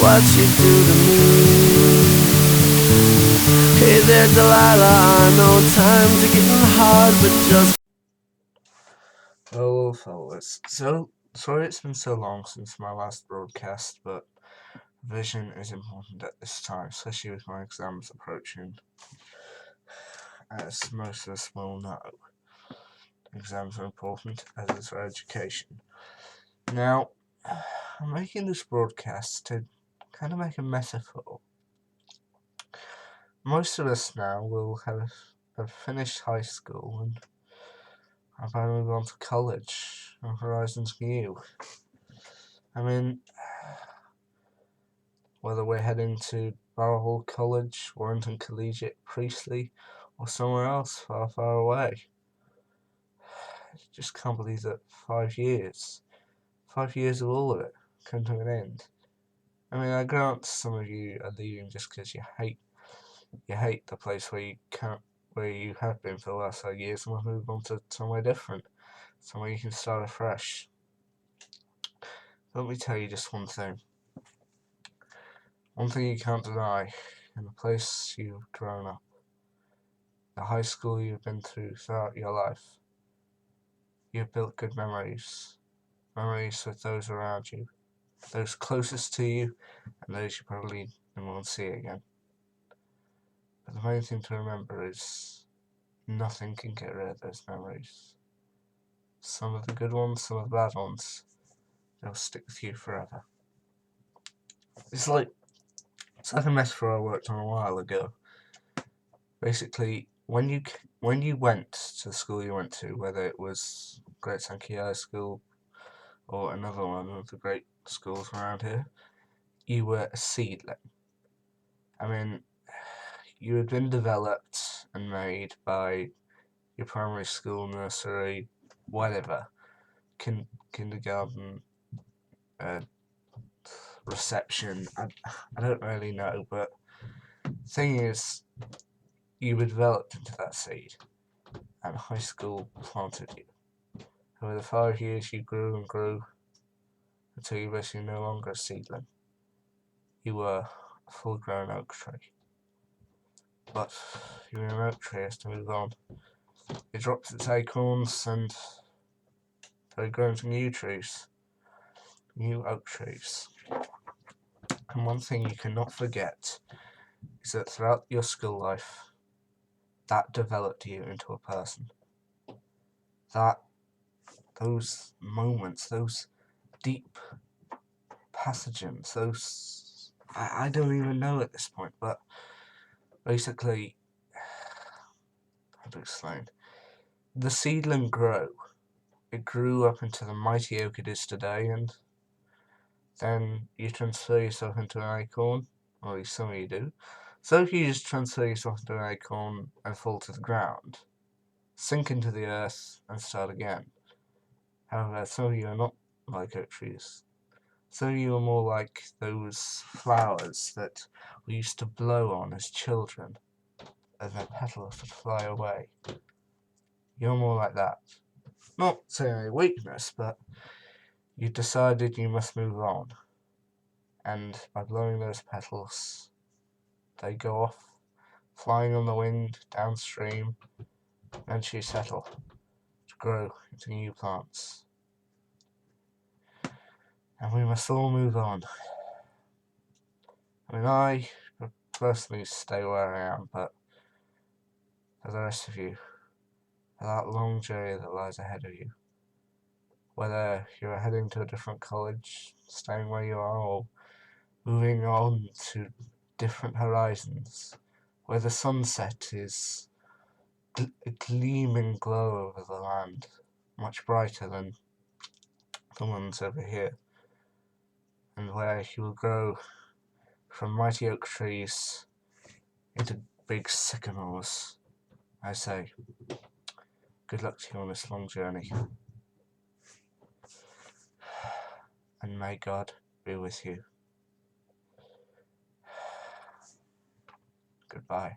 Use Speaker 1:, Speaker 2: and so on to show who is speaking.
Speaker 1: what you do to me. Hey there, Delilah, no time to get hard, but just...
Speaker 2: Hello, fellas. So, sorry it's been so long since my last broadcast, but vision is important at this time, especially with my exams approaching. As most of us will know, exams are important, as is our education. Now, I'm making this broadcast to kind of make a metaphor. Most of us now will have finished high school and are about to move on to college, and horizons new. I mean, whether we're heading to Barrow College, Warrington Collegiate, Priestley, or somewhere else far, far away. I just can't believe that 5 years of all of it, come to an end. I mean, I grant some of you are leaving just because you hate the place where you have been for the last 5 years, and want to move on to somewhere different, somewhere you can start afresh. Let me tell you just one thing. One thing you can't deny, in the place you've grown up, the high school you've been through throughout your life, you've built good memories with those around you, those closest to you, and those you probably never will see again. But the main thing to remember is nothing can get rid of those memories. Some of the good ones, some of the bad ones, they'll stick with you forever. It's like a metaphor I worked on a while ago. Basically, when you went to the school you went to, whether it was Great Sankey High School or another one of the great schools around here, you were a seedling. I mean, you had been developed and made by your primary school, nursery, whatever, kindergarten, reception. I don't really know, but the thing is, you were developed into that seed, and high school planted you. Over the 5 years, you grew and grew until you were basically no longer a seedling. You were a full-grown oak tree. But you were an oak tree has to move on. It drops its acorns and they grow into new trees, new oak trees. And one thing you cannot forget is that throughout your school life, that developed you into a person. Those moments, those deep passages, I don't even know at this point, but basically, how to explain? The seedling grew. It grew up into the mighty oak it is today, and then you transfer yourself into an acorn, or at least some of you do. So if you just transfer yourself into an acorn and fall to the ground, sink into the earth and start again. However, some of you are not like oak trees. Some of you are more like those flowers that we used to blow on as children, and their petals would fly away. You're more like that. Not saying any weakness, but you decided you must move on. And by blowing those petals, they go off, flying on the wind, downstream, and eventually settle to grow into new plants. And we must all move on. I mean, I personally stay where I am, but for the rest of you, for that long journey that lies ahead of you, whether you're heading to a different college, staying where you are, or moving on to different horizons, where the sunset is a gleaming glow over the land, much brighter than the ones over here, and where you will grow from mighty oak trees into big sycamores. I say, good luck to you on this long journey, and may God be with you. Goodbye.